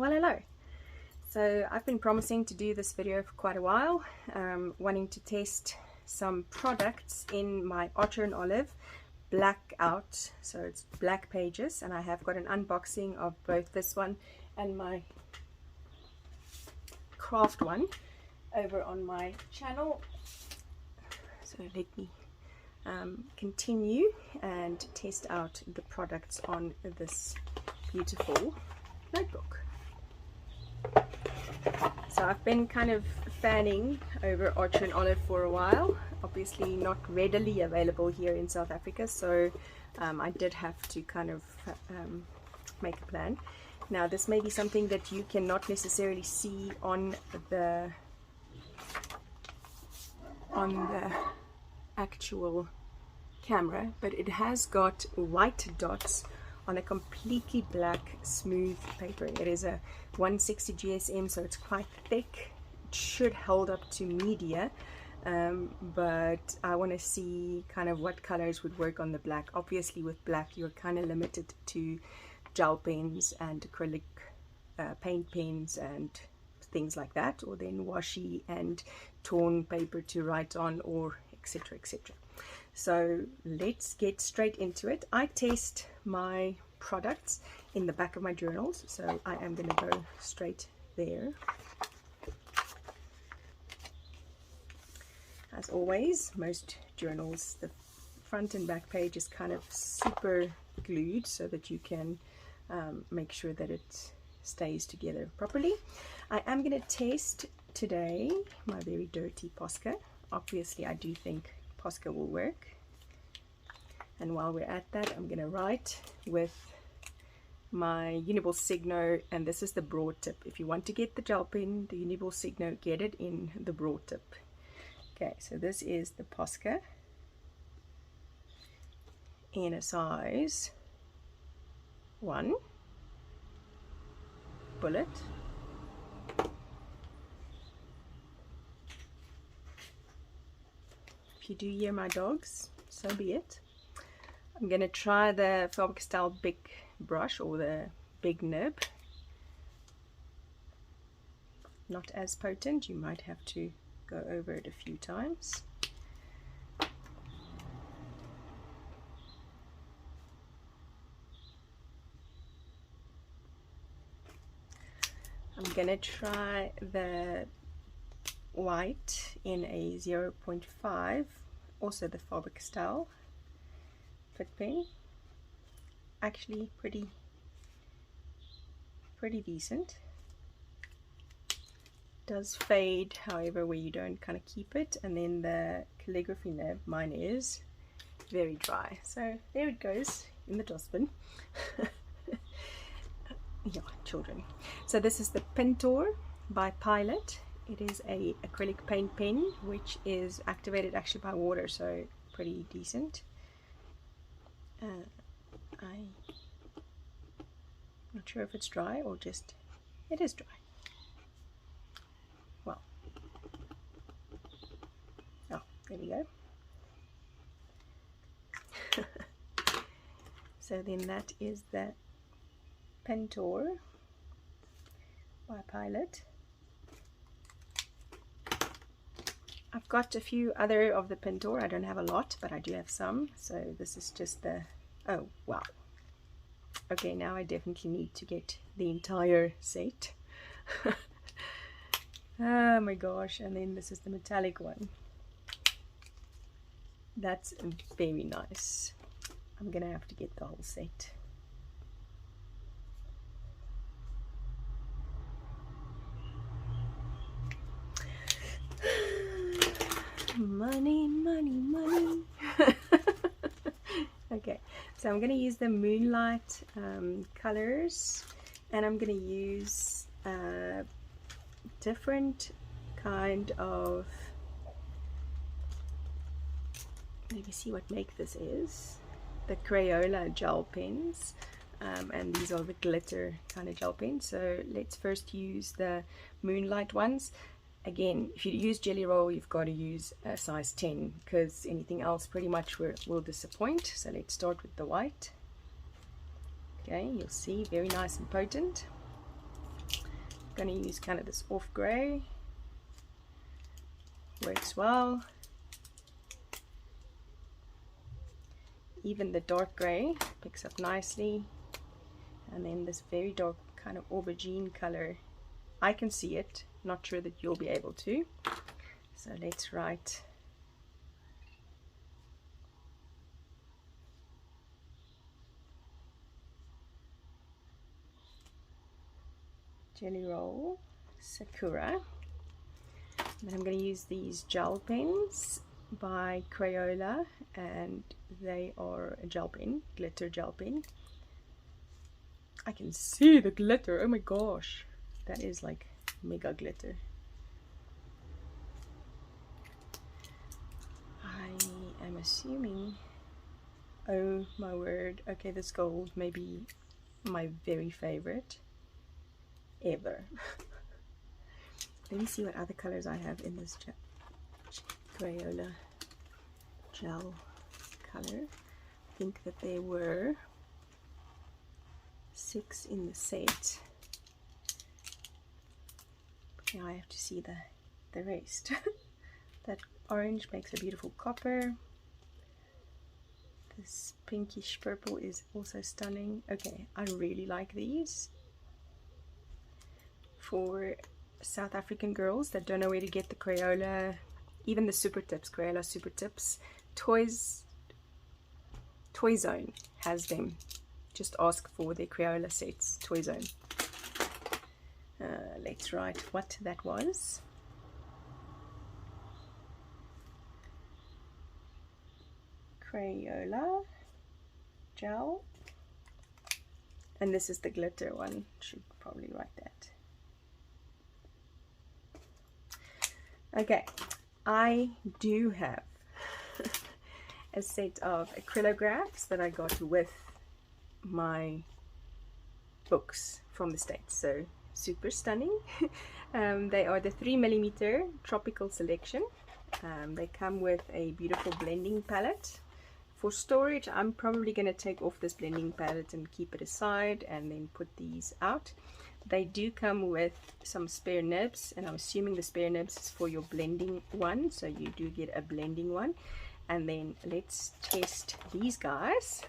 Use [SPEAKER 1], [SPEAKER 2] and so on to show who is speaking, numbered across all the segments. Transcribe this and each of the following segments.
[SPEAKER 1] Well, hello. So I've been promising to do this video for quite a while, wanting to test some products in my Otter and Olive Blackout, so it's black pages, and I have got an unboxing of both this one and my craft one over on my channel. So let me continue and test out the products on this beautiful notebook. So I've been kind of fanning over Otter and Olive for a while, obviously not readily available here in South Africa, so I did have to kind of make a plan. Now this may be something that you cannot necessarily see on the actual camera, but it has got white dots on a completely black smooth paper. It is a 160 GSM, so it's quite thick. It should hold up to media, but I want to see kind of what colors would work on the black. Obviously with black you're kind of limited to gel pens and acrylic paint pens and things like that, or then washi and torn paper to write on, or etc, etc. So let's get straight into it. I test my products in the back of my journals, so I am going to go straight there. As always, most journals, the front and back page is kind of super glued so that you can make sure that it stays together properly. I am going to test today my very dirty Posca. Obviously I do think Posca will work, and while we're at that I'm going to write with my Uniball Signo, and this is the broad tip. If you want to get the gel pen, the Uniball Signo, get it in the broad tip. Okay, so this is the Posca in a size 1 bullet. If you do hear my dogs, so be it. I'm going to try the Faber-Castell big brush, or the big nib. Not as potent, you might have to go over it a few times. I'm going to try the white in a 0.5, also the Faber-Castell fit pen. Actually pretty decent. Does fade, however, where you don't kind of keep it. And then the calligraphy nib, mine is very dry, so there it goes in the dustbin. Yeah, children. So this is the Pentour by Pilot. It is a acrylic paint pen which is activated actually by water, so pretty decent. I'm not sure if it's dry or just, it is dry. Well, oh, there we go. So then that is the Pentour by Pilot. I've got a few other of the Pentour. I don't have a lot, but I do have some. So this is just the, oh wow. Okay, now I definitely need to get the entire set. Oh my gosh, and then this is the metallic one. That's very nice. I'm gonna have to get the whole set. Money, money, money. Okay, so I'm going to use the Moonlight colors, and I'm going to use a different kind of, let me see what make this is, the Crayola Gel Pens, and these are the glitter kind of gel pens. So let's first use the Moonlight ones. Again, if you use Jelly Roll, you've got to use a size 10, because anything else pretty much will disappoint. So let's start with the white. Okay, you'll see, very nice and potent. going to use kind of this off gray. Works well. Even the dark gray picks up nicely. And then this very dark kind of aubergine color, I can see it, not sure that you'll be able to. So let's write Jelly Roll Sakura. And I'm going to use these gel pens by Crayola, and they are a gel pen, glitter gel pen. I can see the glitter, oh my gosh, that is like mega glitter. I am assuming, oh my word, okay, this gold may be my very favorite ever. Let me see what other colors I have in this Crayola gel color. I think that there were 6 in the set. But now I have to see the rest. That orange makes a beautiful copper. This pinkish purple is also stunning. Okay, I really like these. For South African girls that don't know where to get the Crayola, even the super tips, Crayola super tips, Toy Zone has them. Just ask for the Crayola sets, Toy Zone. Let's write what that was. Crayola gel, and this is the glitter one. Should probably write that. Okay, I do have a set of Acrylographs that I got with my books from the States, so super stunning. They are the 3mm Tropical Selection. They come with a beautiful blending palette. For storage, I'm probably going to take off this blending palette and keep it aside and then put these out. They do come with some spare nibs, and I'm assuming the spare nibs is for your blending one, so you do get a blending one. And then let's test these guys.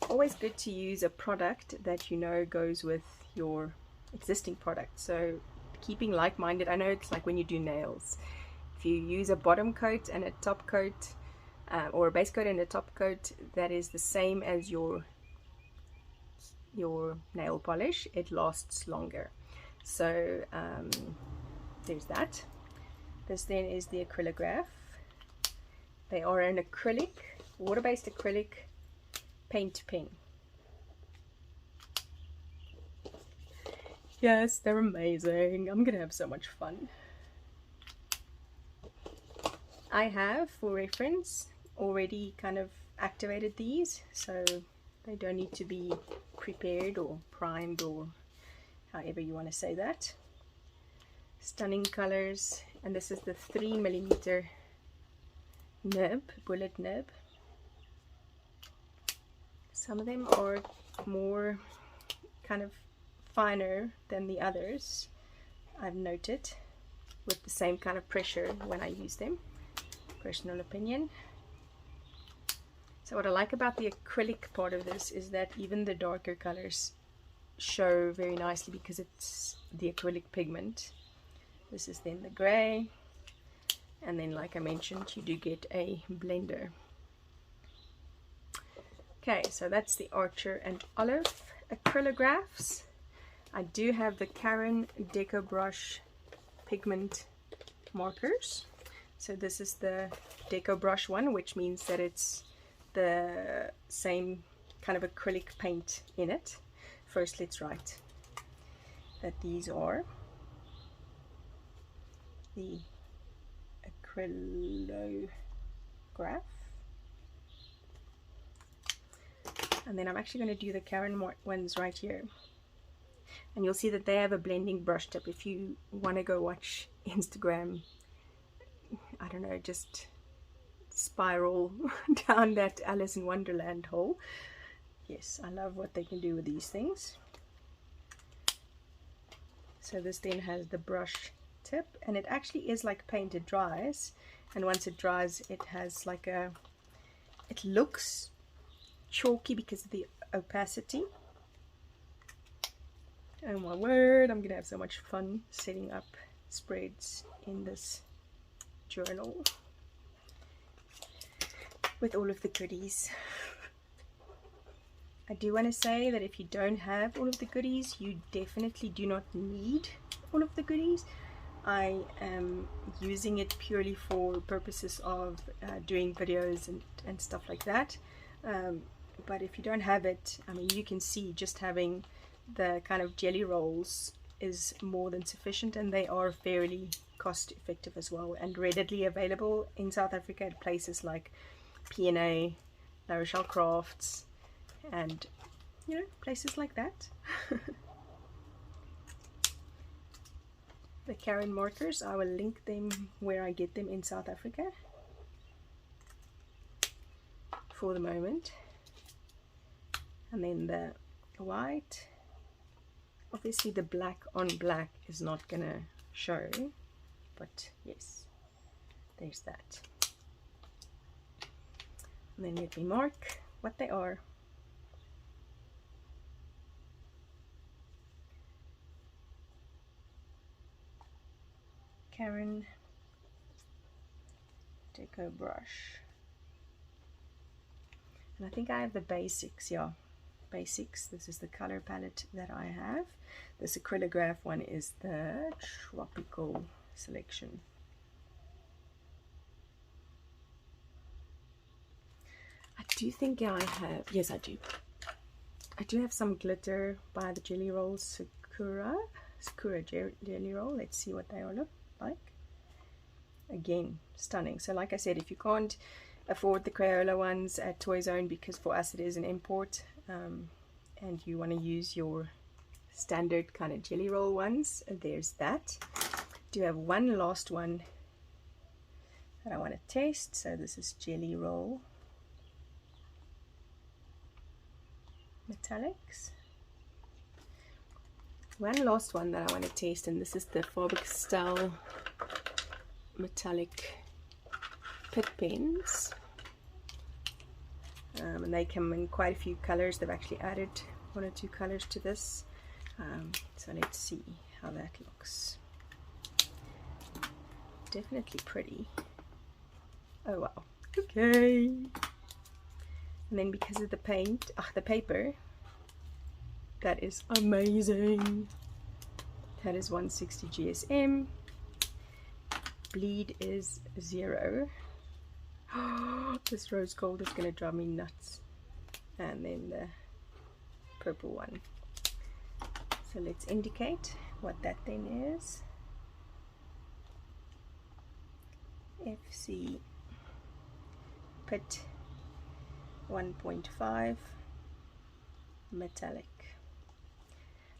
[SPEAKER 1] Always good to use a product that you know goes with your existing product, so keeping like-minded. I know it's like when you do nails, if you use a bottom coat and a top coat, or a base coat and a top coat that is the same as your nail polish, it lasts longer. So there's that. This then is the Acrylograph. They are an acrylic, water-based acrylic paint pen. Yes, they're amazing. I'm gonna have so much fun. I have, for reference, already kind of activated these, so they don't need to be prepared or primed, or however you want to say that. Stunning colors, and this is the 3mm nib, bullet nib. Some of them are more kind of finer than the others, I've noted, with the same kind of pressure when I use them. Personal opinion. So what I like about the acrylic part of this is that even the darker colors show very nicely because it's the acrylic pigment. This is then the gray, and then like I mentioned, you do get a blender. Okay, so that's the Archer and Olive Acrylographs. I do have the Karen Deco Brush pigment markers. So this is the Deco Brush one, which means that it's the same kind of acrylic paint in it. First, let's write that these are the Acrylograph. And then I'm actually going to do the Karen ones right here. And you'll see that they have a blending brush tip. If you want to go watch Instagram, I don't know, just spiral down that Alice in Wonderland hole. Yes, I love what they can do with these things. So this then has the brush tip, and it actually is like paint. It dries, and once it dries it has like a, it looks chalky because of the opacity. Oh my word, I'm gonna have so much fun setting up spreads in this journal with all of the goodies. I do want to say that if you don't have all of the goodies, you definitely do not need all of the goodies. I am using it purely for purposes of doing videos and stuff like that. But if you don't have it, I mean, you can see just having the kind of jelly rolls is more than sufficient, and they are fairly cost effective as well, and readily available in South Africa at places like P&A, La Rochelle Crafts, and you know, places like that. The Karen markers, I will link them where I get them in South Africa for the moment. And then the white, obviously the black on black is not gonna show, but yes, there's that. And then let me mark what they are. Karen Deco brush. And I think I have the basics, yeah, basics. This is the color palette that I have. This Acrylograph one is the tropical selection. I do think I have, yes I do. I do have some glitter by the Jelly Roll Sakura Jelly Roll. Let's see what they all look like. Again, stunning. So like I said, if you can't afford the Crayola ones at Toy Zone, because for us it is an import, and you want to use your standard kind of jelly roll ones, there's that. Do have one last one that I want to test. So this is Jelly Roll Metallics. One last one that I want to test, and this is the Faber-Castell metallic pit pens, and they come in quite a few colors. They've actually added 1 or 2 colors to this, so let's see how that looks. Definitely pretty. Oh wow, okay. And then because of the paint, the paper, that is amazing. That is 160 GSM. Bleed is 0. This rose gold is going to drive me nuts. And then the purple one. So let's indicate what that then is. FC Pit 1.5 metallic.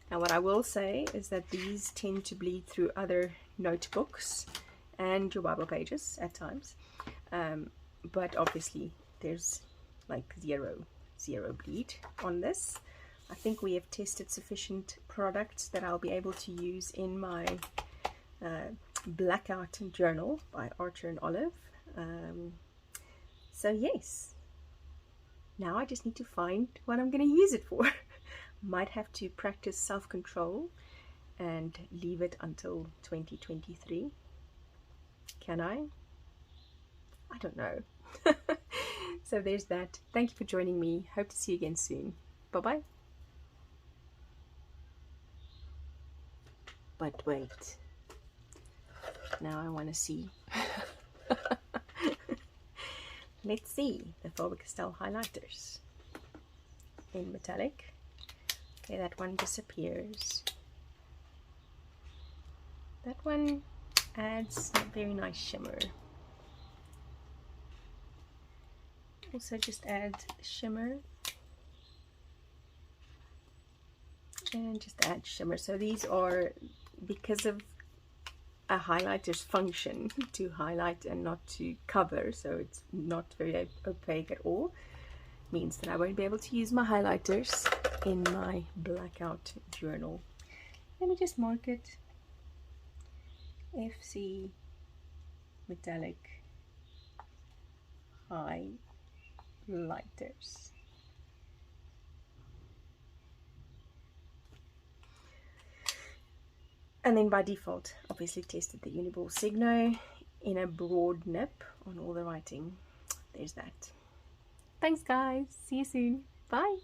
[SPEAKER 1] Now what I will say is that these tend to bleed through other notebooks and your Bible pages at times, but obviously there's like zero bleed on this. I think we have tested sufficient products that I'll be able to use in my Blackout journal by Archer and Olive. So yes, now I just need to find what I'm going to use it for. Might have to practice self-control and leave it until 2023. Can I? I don't know. So there's that. Thank you for joining me. Hope to see you again soon. Bye-bye. But wait. Now I want to see. Let's see the Faber-Castell highlighters in metallic. Okay, that one disappears. That one adds a very nice shimmer. Also just add shimmer and just add shimmer. So these are, because of a highlighter's function to highlight and not to cover, so it's not very opaque at all, means that I won't be able to use my highlighters in my Blackout journal. Let me just mark it. FC Metallic Highlighters. And then by default, obviously tested the Uniball Signo in a broad nip on all the writing. There's that. Thanks guys. See you soon. Bye.